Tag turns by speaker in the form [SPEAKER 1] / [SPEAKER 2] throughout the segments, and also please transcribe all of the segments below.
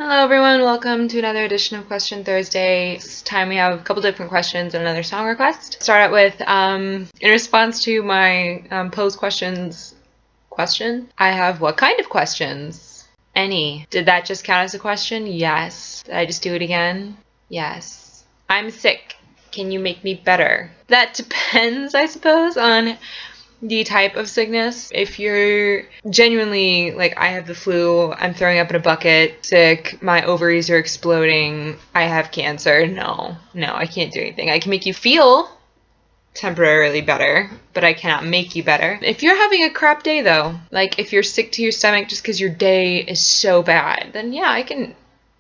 [SPEAKER 1] Hello everyone, welcome to another edition of Question Thursday. This time we have a couple different questions and another song request. Start out with, in response to my posed questions question, I have what kind of questions? Any. Did that just count as a question? Yes. Did I just do it again? Yes. I'm sick. Can you make me better? That depends, I suppose, on the type of sickness. If you're genuinely like, I have the flu, I'm throwing up in a bucket, sick, my ovaries are exploding, I have cancer, no, I can't do anything. I can make you feel temporarily better, but I cannot make you better. If you're having a crap day though, like if you're sick to your stomach just because your day is so bad, then yeah, I can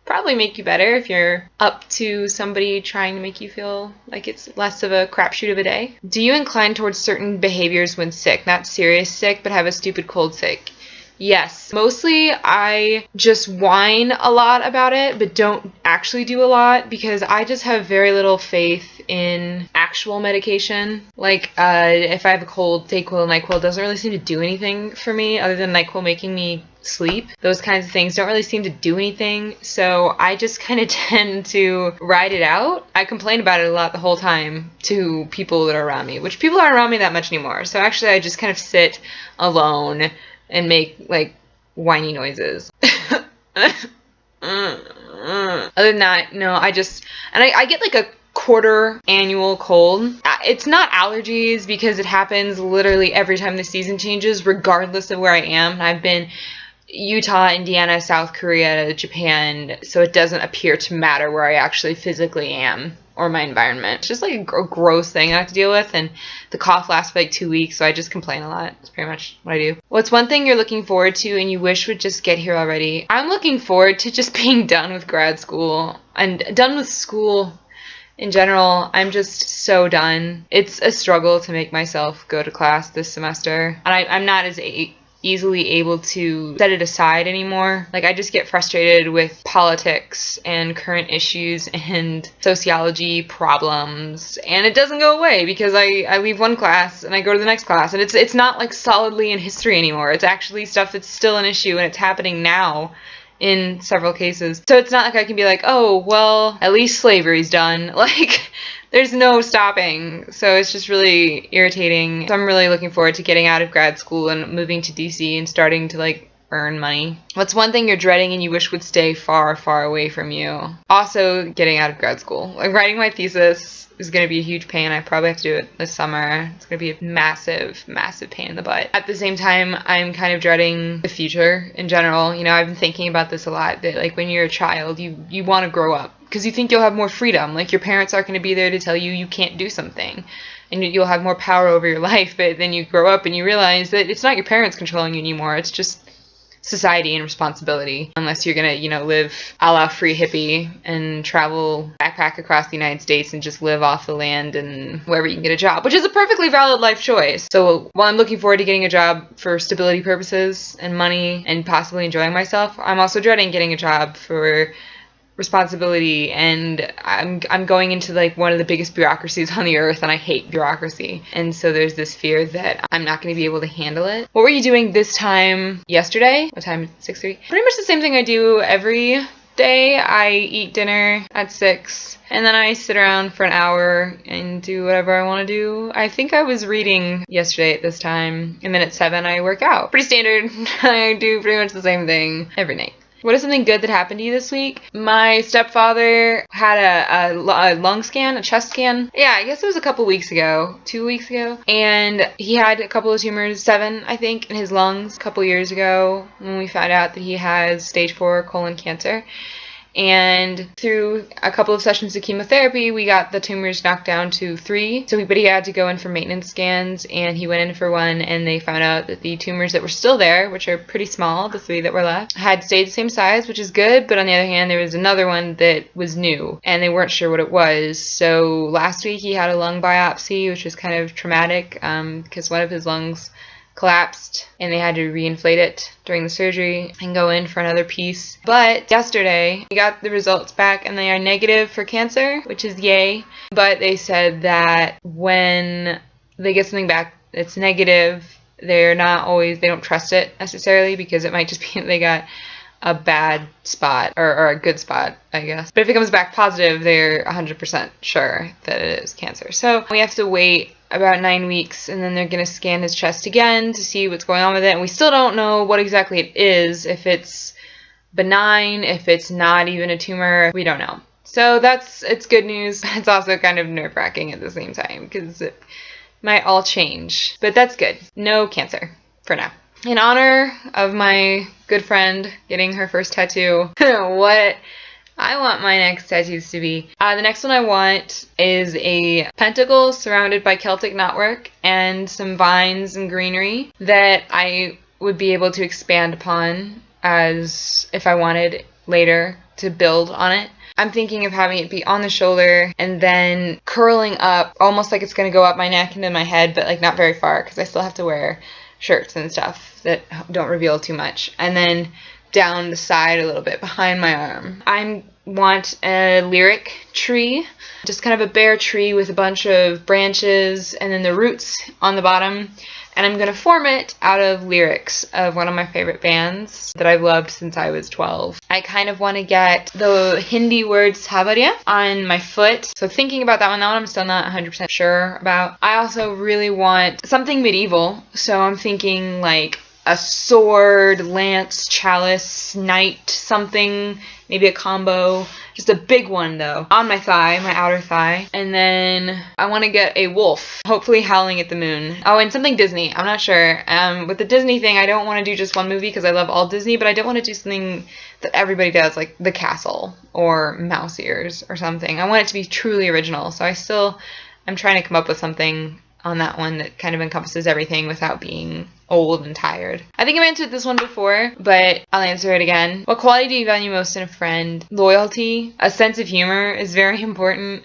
[SPEAKER 1] probably make you better if you're up to somebody trying to make you feel like it's less of a crapshoot of a day. Do you incline towards certain behaviors when sick? Not serious sick, but have a stupid cold sick. Yes. Mostly I just whine a lot about it, but don't actually do a lot because I just have very little faith in actual medication. Like, if I have a cold, Dayquil, NyQuil doesn't really seem to do anything for me other than NyQuil making me sleep. Those kinds of things don't really seem to do anything, so I just kind of tend to ride it out. I complain about it a lot the whole time to people that are around me, which people aren't around me that much anymore. So actually I just kind of sit alone and make like whiny noises. Other than that, no, I get like a quarter annual cold. It's not allergies because it happens literally every time the season changes, regardless of where I am. I've been Utah, Indiana, South Korea, Japan, so it doesn't appear to matter where I actually physically am or my environment. It's just like a gross thing I have to deal with, and the cough lasts for like 2 weeks, so I just complain a lot. That's pretty much what I do. What's one thing you're looking forward to and you wish would just get here already? I'm looking forward to just being done with grad school and done with school in general. I'm just so done. It's a struggle to make myself go to class this semester, and I'm not as easily able to set it aside anymore. Like, I just get frustrated with politics and current issues and sociology problems, and it doesn't go away because I leave one class and I go to the next class, and it's not like solidly in history anymore. It's actually stuff that's still an issue, and it's happening now in several cases. So it's not like I can be like, oh, well, at least slavery's done. Like, there's no stopping. So it's just really irritating. So I'm really looking forward to getting out of grad school and moving to DC and starting to like earn money. What's one thing you're dreading and you wish would stay far, far away from you? Also, getting out of grad school. Like, writing my thesis is going to be a huge pain. I probably have to do it this summer. It's going to be a massive, massive pain in the butt. At the same time, I'm kind of dreading the future in general. You know, I've been thinking about this a lot, that like when you're a child, you want to grow up because you think you'll have more freedom. Like, your parents aren't going to be there to tell you you can't do something, and you'll have more power over your life. But then you grow up and you realize that it's not your parents controlling you anymore. It's just society and responsibility, unless you're gonna, you know, live a la free hippie and travel, backpack across the United States and just live off the land and wherever you can get a job, which is a perfectly valid life choice. So while I'm looking forward to getting a job for stability purposes and money and possibly enjoying myself, I'm also dreading getting a job for responsibility, and I'm going into like one of the biggest bureaucracies on the earth, and I hate bureaucracy, and so there's this fear that I'm not going to be able to handle it. What were you doing this time yesterday? What time? 6:30? Pretty much the same thing I do every day. I eat dinner at 6, and then I sit around for an hour and do whatever I want to do. I think I was reading yesterday at this time, and then at 7 I work out. Pretty standard. I do pretty much the same thing every night. What is something good that happened to you this week? My stepfather had a lung scan, a chest scan. Yeah, I guess it was a couple weeks ago, 2 weeks ago. And he had a couple of tumors, 7, I think, in his lungs a couple years ago when we found out that he has stage 4 colon cancer. And through a couple of sessions of chemotherapy, we got the tumors knocked down to 3. But he had to go in for maintenance scans, and he went in for one, and they found out that the tumors that were still there, which are pretty small, the 3 that were left, had stayed the same size, which is good. But on the other hand, there was another one that was new, and they weren't sure what it was. So last week he had a lung biopsy, which was kind of traumatic because one of his lungs collapsed and they had to reinflate it during the surgery and go in for another piece. But yesterday we got the results back and they are negative for cancer, which is yay. But they said that when they get something back that's negative, they don't trust it necessarily because it might just be they got a bad spot or a good spot, I guess. But if it comes back positive, they're 100% sure that it is cancer. So we have to wait about 9 weeks, and then they're going to scan his chest again to see what's going on with it. And we still don't know what exactly it is, if it's benign, if it's not even a tumor. We don't know. So it's good news. It's also kind of nerve-wracking at the same time because it might all change. But that's good. No cancer for now. In honor of my good friend getting her first tattoo, what I want my next tattoos to be. The next one I want is a pentacle surrounded by Celtic knotwork and some vines and greenery that I would be able to expand upon as if I wanted later to build on it. I'm thinking of having it be on the shoulder and then curling up almost like it's going to go up my neck and in my head, but like not very far because I still have to wear shirts and stuff that don't reveal too much. And then down the side a little bit behind my arm. I want a lyric tree, just kind of a bare tree with a bunch of branches and then the roots on the bottom. And I'm going to form it out of lyrics of one of my favorite bands that I've loved since I was 12. I kind of want to get the Hindi word Savarya on my foot. So thinking about that one I'm still not 100% sure about. I also really want something medieval. So I'm thinking like a sword, lance, chalice, knight, something, maybe a combo. Just a big one though, on my thigh, my outer thigh. And then I want to get a wolf, hopefully howling at the moon. Oh, and something Disney, I'm not sure. With the Disney thing, I don't want to do just one movie because I love all Disney, but I don't want to do something that everybody does, like The Castle or Mouse Ears or something. I want it to be truly original, so I'm trying to come up with something on that one that kind of encompasses everything without being old and tired. I think I've answered this one before, but I'll answer it again. What quality do you value most in a friend? Loyalty. A sense of humor is very important.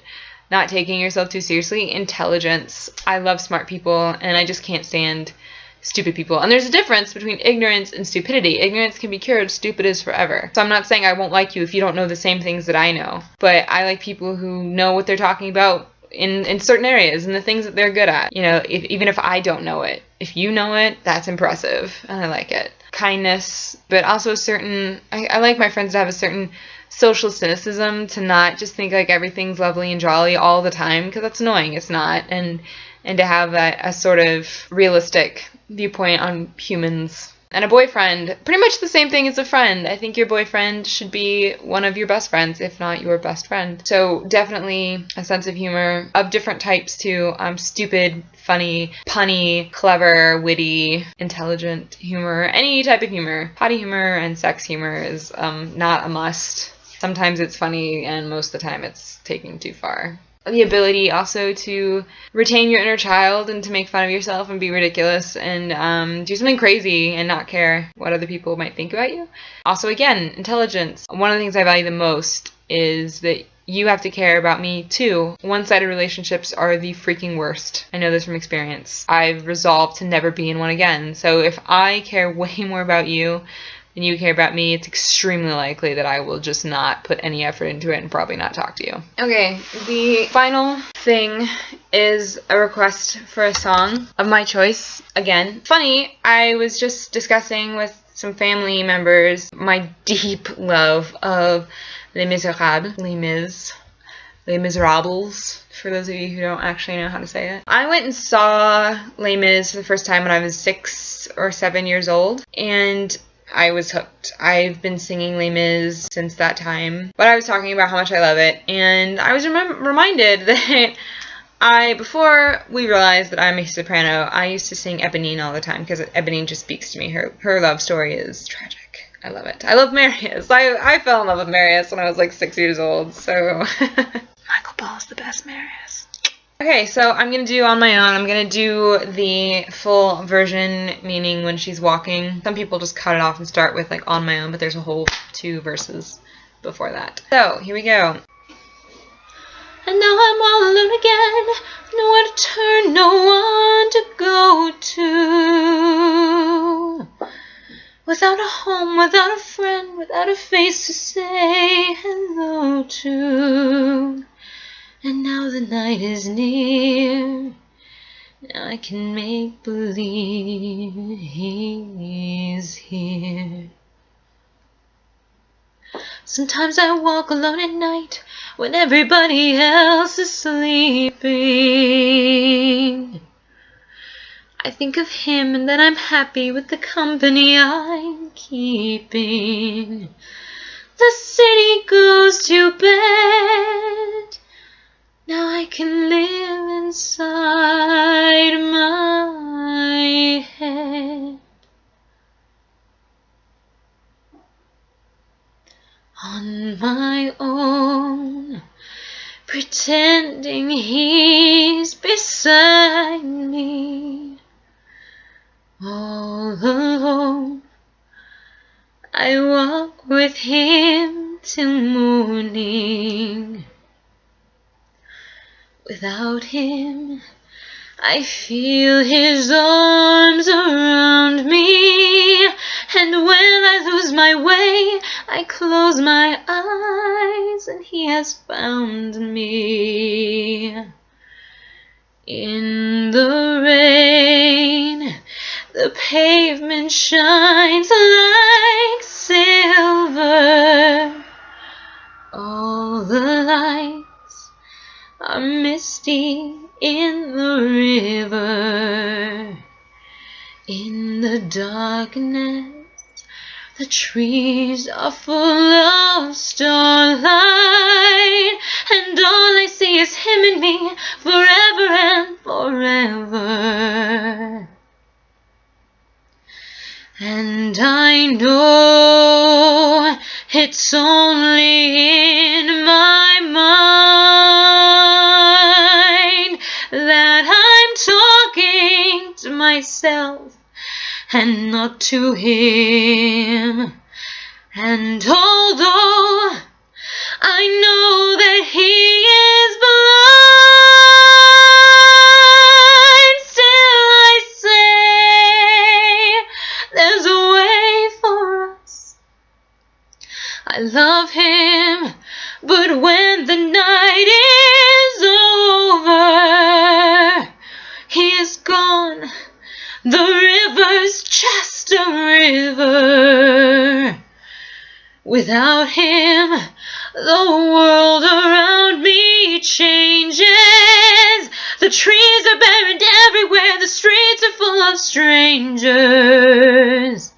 [SPEAKER 1] Not taking yourself too seriously. Intelligence. I love smart people, and I just can't stand stupid people. And there's a difference between ignorance and stupidity. Ignorance can be cured. Stupid is forever. So I'm not saying I won't like you if you don't know the same things that I know, but I like people who know what they're talking about in certain areas and the things that they're good at. You know, even if I don't know it, if you know it, that's impressive and I like it. Kindness, but also I like my friends to have a certain social cynicism, to not just think like everything's lovely and jolly all the time, because that's annoying. It's not. And to have a sort of realistic viewpoint on humans. And a boyfriend, pretty much the same thing as a friend. I think your boyfriend should be one of your best friends, if not your best friend. So definitely a sense of humor of different types too. Stupid, funny, punny, clever, witty, intelligent humor. Any type of humor. Potty humor and sex humor is not a must. Sometimes it's funny and most of the time it's taking too far. The ability also to retain your inner child and to make fun of yourself and be ridiculous and do something crazy and not care what other people might think about you. Also, again, intelligence. One of the things I value the most is that you have to care about me too. One-sided relationships are the freaking worst. I know this from experience. I've resolved to never be in one again. So if I care way more about you and you care about me, it's extremely likely that I will just not put any effort into it and probably not talk to you. Okay, the final thing is a request for a song of my choice. Again, funny, I was just discussing with some family members my deep love of Les Miserables, Les Miserables, for those of you who don't actually know how to say it. I went and saw Les Mis for the first time when I was 6 or 7 years old, and I was hooked. I've been singing Les Mis since that time, but I was talking about how much I love it, and I was reminded that before we realized that I'm a soprano, I used to sing Eponine all the time because Eponine just speaks to me. Her love story is tragic. I love it. I love Marius. I fell in love with Marius when I was like 6 years old, so Michael Ball's the best Marius. Okay, so I'm going to do on my own. I'm going to do the full version, meaning when she's walking. Some people just cut it off and start with like on my own, but there's a whole 2 verses before that. So, here we go. And now I'm all alone again, nowhere to turn, no one to go to. Without a home, without a friend, without a face to say hello to. And now the night is near, now I can make believe he's here. Sometimes I walk alone at night when everybody else is sleeping. I think of him and then I'm happy with the company I'm keeping. The city goes to bed. Now I can live inside my head. On my own, pretending he's beside me. All alone, I walk with him till morning. Without him, I feel his arms around me, and when I lose my way, I close my eyes, and he has found me. In the rain, the pavement shines like silver. All the lights are misty in the river. In the darkness, the trees are full of starlight, and all I see is him and me forever and forever. And I know it's only in my mind that I'm talking to myself and not to him. And although I know that he is blind, still I say there's a way for us. I love him, but when the night is over, he is gone. The river's just a river. Without him, the world around me changes. The trees are buried everywhere. The streets are full of strangers.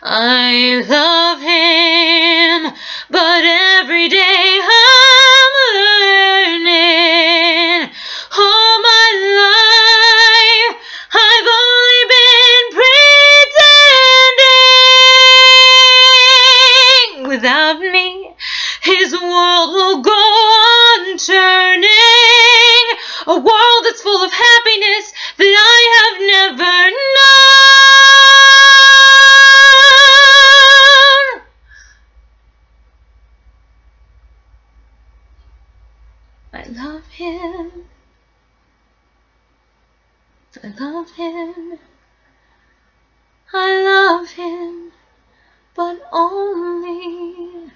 [SPEAKER 1] I love him, but every day I'm learning. All my life I've only been pretending. Without me, his world will go on turning. A world that's full of happiness that I have never known. I love him. I love him. I love him, but only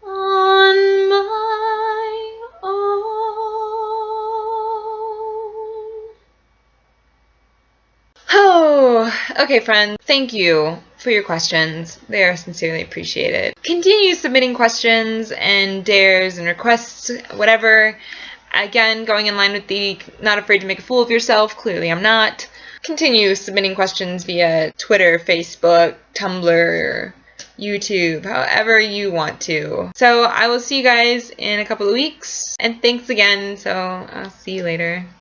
[SPEAKER 1] on my own. Oh, okay, friends. Thank you for your questions. They are sincerely appreciated. Continue submitting questions and dares and requests, whatever. Again, going in line with the not afraid to make a fool of yourself. Clearly I'm not. Continue submitting questions via Twitter, Facebook, Tumblr, YouTube, however you want to. So I will see you guys in a couple of weeks. And thanks again. So I'll see you later.